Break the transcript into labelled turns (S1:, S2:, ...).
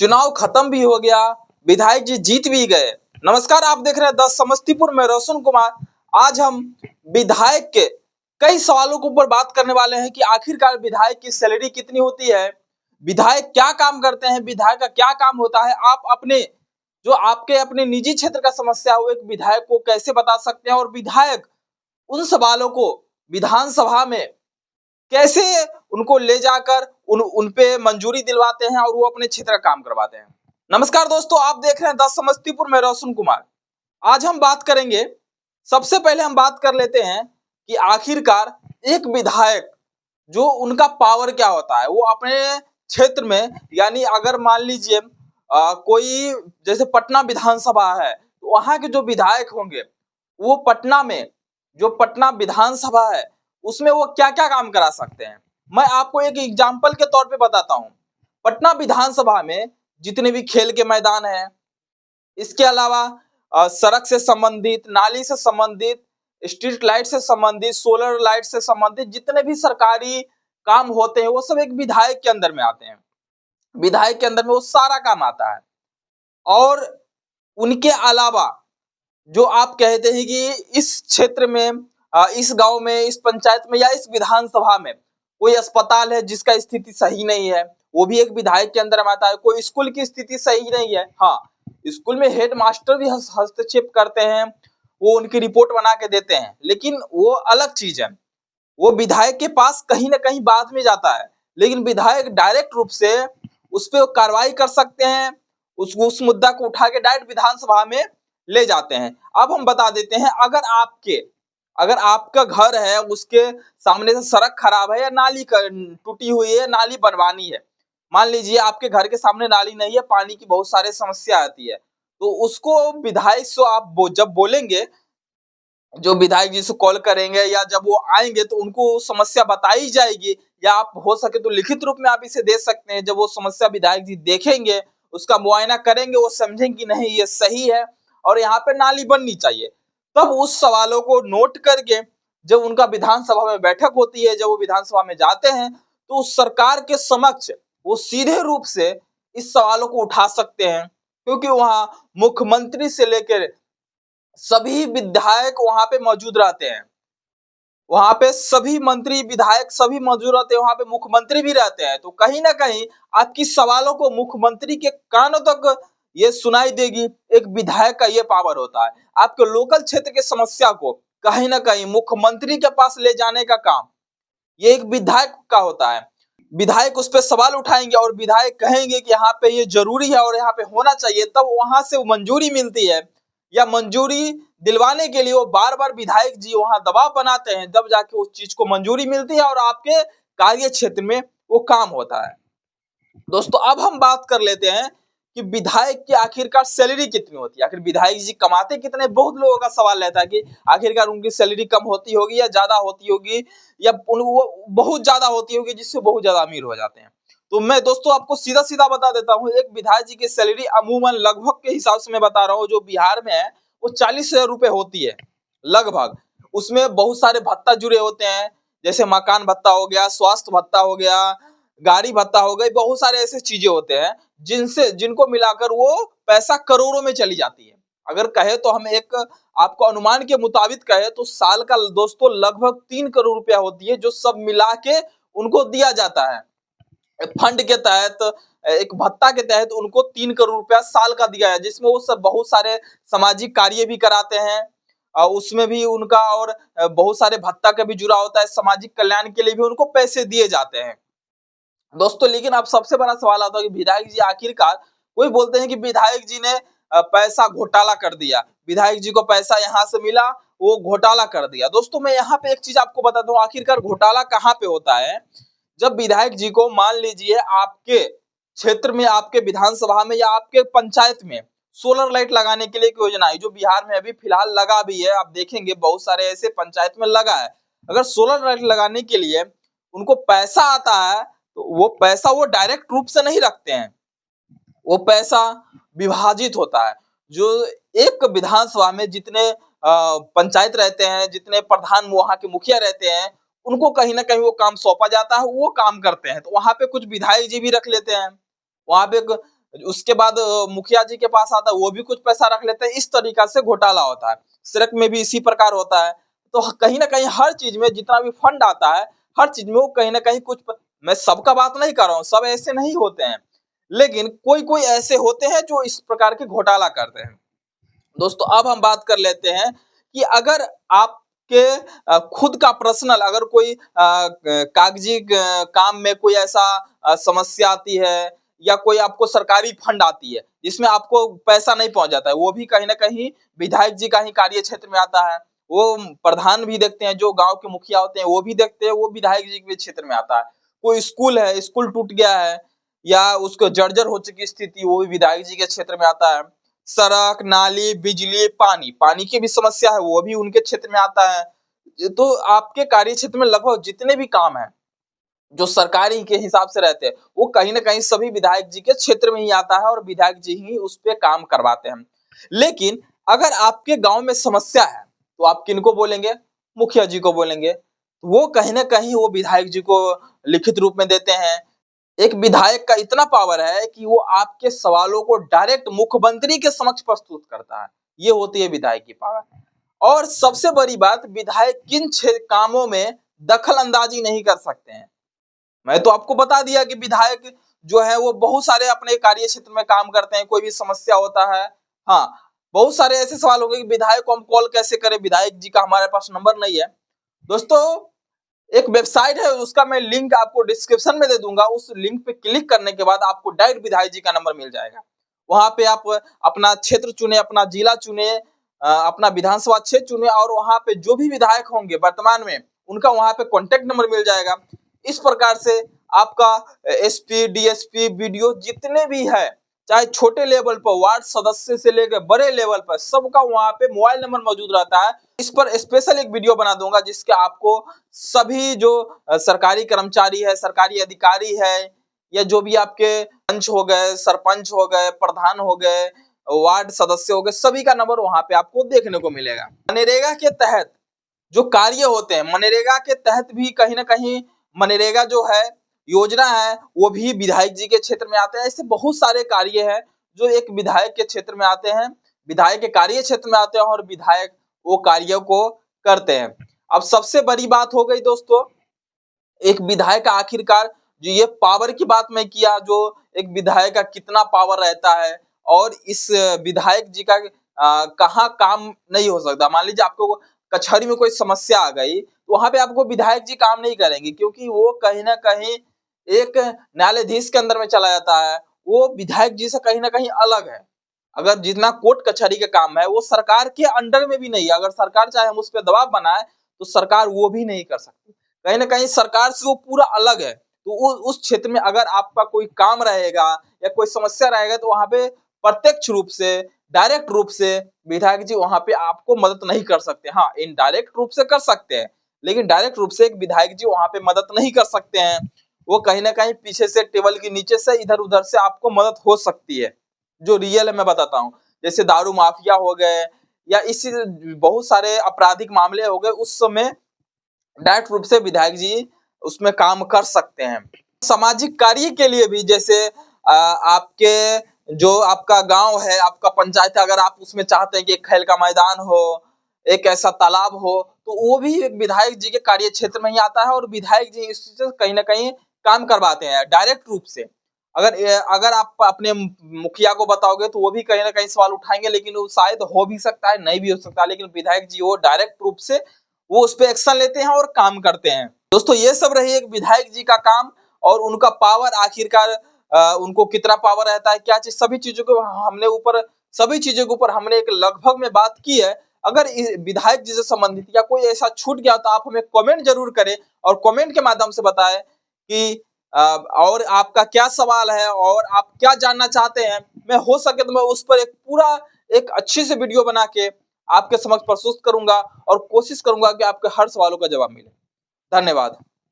S1: चुनाव खत्म भी हो गया, विधायक जी जीत भी गए। नमस्कार, आप देख रहे हैं 10 समस्तीपुर में रोशन कुमार। आज हम विधायक के कई सवालों के ऊपर बात करने वाले हैं कि आखिरकार विधायक की सैलरी कितनी होती है, विधायक क्या काम करते हैं, विधायक का क्या काम होता है। आप अपने जो आपके अपने निजी क्षेत्र का समस्या हो, एक विधायक को कैसे बता सकते हैं और विधायक उन सवालों को विधानसभा में कैसे उनको ले जाकर उन पे मंजूरी दिलवाते हैं और वो अपने क्षेत्र का काम करवाते हैं। नमस्कार दोस्तों, आप देख रहे हैं 10 समस्तीपुर में रोशन कुमार। आज हम बात करेंगे, सबसे पहले हम बात कर लेते हैं कि आखिरकार एक विधायक जो उनका पावर क्या होता है। वो अपने क्षेत्र में, यानी अगर मान लीजिए कोई जैसे पटना विधानसभा है, तो वहां के जो विधायक होंगे वो पटना में जो पटना विधानसभा है उसमें वो क्या क्या काम करा सकते हैं। मैं आपको एक एग्जाम्पल के तौर पे बताता हूँ। पटना विधानसभा में जितने भी खेल के मैदान हैं, इसके अलावा सड़क से संबंधित, नाली से संबंधित, स्ट्रीट लाइट से संबंधित, सोलर लाइट से संबंधित जितने भी सरकारी काम होते हैं वो सब एक विधायक के अंदर में आते हैं। विधायक के अंदर में वो सारा काम आता है। और उनके अलावा जो आप कहते हैं कि इस क्षेत्र में, इस गांव में, इस पंचायत में या इस विधानसभा में कोई अस्पताल है जिसका स्थिति सही नहीं है, वो भी एक विधायक के अंदर में आता है। कोई स्कूल की स्थिति सही नहीं है, हाँ, स्कूल में हेड मास्टर भी हस्तक्षेप करते हैं, वो उनकी रिपोर्ट बना के देते हैं, लेकिन वो अलग चीज है। वो विधायक के पास कहीं ना कहीं बाद में जाता है, लेकिन विधायक डायरेक्ट रूप से उस पर कार्रवाई कर सकते हैं। उस मुद्दा को उठा के डायरेक्ट विधानसभा में ले जाते हैं। अब हम बता देते हैं, अगर आपका घर है, उसके सामने से सड़क खराब है या नाली टूटी हुई है, नाली बनवानी है। मान लीजिए आपके घर के सामने नाली नहीं है, पानी की बहुत सारे समस्या आती है, तो उसको विधायक से आप जब बोलेंगे, जो विधायक जी से कॉल करेंगे या जब वो आएंगे तो उनको समस्या बताई जाएगी, या आप हो सके तो लिखित रूप में आप इसे दे सकते हैं। जब वो समस्या विधायक जी देखेंगे, उसका मुआयना करेंगे, वो समझेंगे कि नहीं ये सही है और यहाँ पे नाली बननी चाहिए, तब उस सवालों को नोट करके जब उनका विधानसभा में बैठक होती है, जब वो विधानसभा में जाते हैं, तो उस सरकार के समक्ष वो सीधे रूप से इस सवालों को उठा सकते हैं, क्योंकि वहां मुख्यमंत्री से लेकर सभी विधायक वहां पे मौजूद रहते हैं। वहां पे सभी मंत्री विधायक सभी मौजूद रहते हैं, वहां पे मुख्यमंत्री भी रहते हैं। तो कहीं ना कहीं आपकी सवालों को मुख्यमंत्री के कानों तक ये सुनाई देगी। एक विधायक का ये पावर होता है, आपके लोकल क्षेत्र की समस्या को कहीं ना कहीं मुख्यमंत्री के पास ले जाने का काम ये एक विधायक का होता है। विधायक उस पर सवाल उठाएंगे और विधायक कहेंगे कि यहाँ पे ये जरूरी है और यहाँ पे होना चाहिए, तब वहां से मंजूरी मिलती है। या मंजूरी दिलवाने के लिए वो बार बार विधायक जी वहां दबाव बनाते हैं, तब जाके उस चीज को मंजूरी मिलती है और आपके कार्य क्षेत्र में वो काम होता है। दोस्तों, अब हम बात कर लेते हैं कि विधायक की आखिरकार सैलरी कितनी होती है। आखिर विधायक जी कमाते कितने, बहुत लोगों का सवाल रहता है कि आखिरकार उनकी सैलरी कम होती होगी या ज्यादा होती होगी, या वो बहुत ज्यादा होती होगी जिससे बहुत ज्यादा अमीर हो जाते हैं। तो मैं दोस्तों आपको सीधा सीधा बता देता हूँ, एक विधायक जी की सैलरी अमूमन लगभग के हिसाब से मैं बता रहा हूँ, जो बिहार में है वो 40,000 रुपए होती है लगभग। उसमें बहुत सारे भत्ता जुड़े होते हैं, जैसे मकान भत्ता हो गया, स्वास्थ्य भत्ता हो गया, गाड़ी भत्ता हो गई, बहुत सारे ऐसे चीजें होते हैं जिनको मिलाकर वो पैसा करोड़ों में चली जाती है। अगर कहे तो हम एक आपको अनुमान के मुताबिक कहे तो साल का दोस्तों लगभग 3 करोड़ रुपया होती है, जो सब मिला के उनको दिया जाता है फंड के तहत। एक भत्ता के तहत उनको 3 करोड़ रुपया साल का दिया है, जिसमें वो सब बहुत सारे सामाजिक कार्य भी कराते हैं, उसमें भी उनका और बहुत सारे भत्ता का भी जुड़ा होता है, सामाजिक कल्याण के लिए भी उनको पैसे दिए जाते हैं दोस्तों। लेकिन अब सबसे बड़ा सवाल आता है कि विधायक जी आखिरकार, कोई बोलते हैं कि विधायक जी ने पैसा घोटाला कर दिया, विधायक जी को पैसा यहाँ से मिला, वो घोटाला कर दिया। दोस्तों, मैं यहाँ पे एक चीज आपको बताता हूँ, आखिरकार घोटाला कहाँ पे होता है। जब विधायक जी को मान लीजिए आपके क्षेत्र में, आपके विधानसभा में या आपके पंचायत में सोलर लाइट लगाने के लिए एक योजना आई, जो बिहार में अभी फिलहाल लगा भी है, आप देखेंगे बहुत सारे ऐसे पंचायत में लगा है। अगर सोलर लाइट लगाने के लिए उनको पैसा आता है, तो वो पैसा वो डायरेक्ट रूप से नहीं रखते हैं, वो पैसा विभाजित होता है। जो एक विधानसभा में जितने पंचायत रहते हैं, जितने प्रधान वहां के मुखिया रहते हैं, उनको कहीं ना कहीं वो काम सौंपा जाता है, वो काम करते हैं। तो वहां पे कुछ विधायक जी भी रख लेते हैं, वहां पे उसके बाद मुखिया जी के पास आता है, वो भी कुछ पैसा रख लेते हैं। इस तरीका से घोटाला होता है। सड़क में भी इसी प्रकार होता है। तो कहीं ना कहीं हर चीज में जितना भी फंड आता है, हर चीज में वो कहीं ना कहीं मैं सबका बात नहीं कर रहा हूँ, सब ऐसे नहीं होते हैं, लेकिन कोई कोई ऐसे होते हैं जो इस प्रकार के घोटाला करते हैं। दोस्तों अब हम बात कर लेते हैं कि अगर आपके खुद का पर्सनल अगर कोई कागजी काम में कोई ऐसा समस्या आती है, या कोई आपको सरकारी फंड आती है जिसमें आपको पैसा नहीं पहुंच जाता है, वो भी कहीं ना कहीं विधायक जी का ही कार्य क्षेत्र में आता है। वो प्रधान भी देखते हैं, जो गांव के मुखिया होते हैं वो भी देखते हैं, वो विधायक जी के क्षेत्र में आता है। कोई स्कूल है, स्कूल टूट गया है या उसको जर्जर हो चुकी स्थिति, वो भी विधायक जी के क्षेत्र में आता है। सड़क, नाली, बिजली, पानी, पानी की भी समस्या है, वो भी उनके क्षेत्र में आता है। तो आपके कार्य क्षेत्र में लगभग जितने भी काम हैं जो सरकारी के हिसाब से रहते हैं, वो कहीं ना कहीं सभी विधायक जी के क्षेत्र में ही आता है और विधायक जी ही उस पे काम करवाते हैं। लेकिन अगर आपके गांव में समस्या है तो आप किनको बोलेंगे? मुखिया जी को बोलेंगे। वो कहीं ना कहीं वो विधायक जी को लिखित रूप में देते हैं। एक विधायक का इतना पावर है कि वो आपके सवालों को डायरेक्ट मुख्यमंत्री के समक्ष प्रस्तुत करता है। ये होती है विधायक की पावर। और सबसे बड़ी बात, विधायक किन कामों में दखल अंदाजी नहीं कर सकते हैं। मैं तो आपको बता दिया कि विधायक जो है वो बहुत सारे अपने कार्य क्षेत्र में काम करते हैं। कोई भी समस्या होता है, हाँ, बहुत सारे ऐसे सवाल होंगे कि विधायक को हम कॉल कैसे करें, विधायक जी का हमारे पास नंबर नहीं है। दोस्तों एक वेबसाइट है, उसका मैं लिंक आपको डिस्क्रिप्शन में दे दूंगा। उस लिंक पे क्लिक करने के बाद आपको डायरेक्ट विधायक जी का नंबर मिल जाएगा। वहां पे आप अपना क्षेत्र चुने, अपना जिला चुने, अपना विधानसभा क्षेत्र चुने, और वहां पे जो भी विधायक होंगे वर्तमान में, उनका वहां पे कॉन्टेक्ट नंबर मिल जाएगा। इस प्रकार से आपका एसपी, डीएसपी, बीडीओ जितने भी है, चाहे छोटे लेवल पर वार्ड सदस्य से लेकर बड़े लेवल पर, सबका वहां पे मोबाइल नंबर मौजूद रहता है। इस पर स्पेशल एक वीडियो बना दूंगा जिसके आपको सभी जो सरकारी कर्मचारी है, सरकारी अधिकारी है, या जो भी आपके पंच हो गए, सरपंच हो गए, प्रधान हो गए, वार्ड सदस्य हो गए, सभी का नंबर वहां पे आपको देखने को मिलेगा। मनरेगा के तहत जो कार्य होते हैं, मनरेगा के तहत भी कहीं ना कहीं मनरेगा जो है योजना है, वो भी विधायक जी के क्षेत्र में आते हैं। ऐसे बहुत सारे कार्य हैं जो एक विधायक के क्षेत्र में आते हैं, विधायक के कार्य क्षेत्र में आते हैं, और विधायक वो कार्यों को करते हैं। अब सबसे बड़ी बात हो गई दोस्तों, एक विधायक का आखिरकार जो ये पावर की बात मैं किया, जो एक विधायक का कितना पावर रहता है, और इस विधायक जी का कहाँ काम नहीं हो सकता। मान लीजिए आपको कचहरी में कोई समस्या आ गई, तो वहां पे आपको विधायक जी काम नहीं करेंगे, क्योंकि वो कहीं ना कहीं एक न्यायाधीश के अंदर में चला जाता है। वो विधायक जी से कहीं ना कहीं अलग है। अगर जितना कोर्ट कचहरी का काम है वो सरकार के अंडर में भी नहीं है। अगर सरकार चाहे हम उस पर दबाव बनाए तो सरकार वो भी नहीं कर सकती। कहीं ना कहीं सरकार से वो पूरा अलग है। तो उस क्षेत्र में अगर आपका कोई काम रहेगा या कोई समस्या रहेगा, तो वहां पे प्रत्यक्ष रूप से, डायरेक्ट रूप से विधायक जी वहां पे आपको मदद नहीं कर सकते। हाँ, इनडायरेक्ट रूप से कर सकते हैं, लेकिन डायरेक्ट रूप से एक विधायक जी वहां पे मदद नहीं कर सकते हैं। वो कहीं ना कहीं पीछे से, टेबल के नीचे से, इधर उधर से आपको मदद हो सकती है, जो रियल है मैं बताता हूँ। जैसे दारू माफिया हो गए, या इसी बहुत सारे आपराधिक मामले हो गए, उस समय डायरेक्ट रूप से विधायक जी उसमें काम कर सकते हैं। सामाजिक कार्य के लिए भी, जैसे आपके जो आपका गांव है, आपका पंचायत है, अगर आप उसमें चाहते हैं कि एक खेल का मैदान हो, एक ऐसा तालाब हो, तो वो भी एक विधायक जी के कार्य क्षेत्र में ही आता है, और विधायक जी इससे कहीं ना कहीं काम करवाते हैं डायरेक्ट रूप से। अगर अगर आप अपने मुखिया को बताओगे तो वो भी कहीं ना कहीं सवाल उठाएंगे, लेकिन वो शायद हो भी सकता है, नहीं भी हो सकता, लेकिन विधायक जी वो डायरेक्ट रूप से वो उस पर एक्शन लेते हैं और काम करते हैं। दोस्तों ये सब रही एक विधायक जी का काम और उनका पावर, आखिरकार उनको कितना पावर रहता है, क्या चीज, सभी चीजों को हमने ऊपर, सभी चीजों के ऊपर हमने एक लगभग में बात की है। अगर विधायक जी से संबंधित या कोई ऐसा छूट गया तो आप हमें कमेंट जरूर करें, और कमेंट के माध्यम से बताएं कि और आपका क्या सवाल है और आप क्या जानना चाहते हैं। मैं हो सके तो मैं उस पर एक पूरा एक अच्छी सी वीडियो बना के आपके समक्ष प्रस्तुत करूंगा, और कोशिश करूंगा कि आपके हर सवालों का जवाब मिले। धन्यवाद।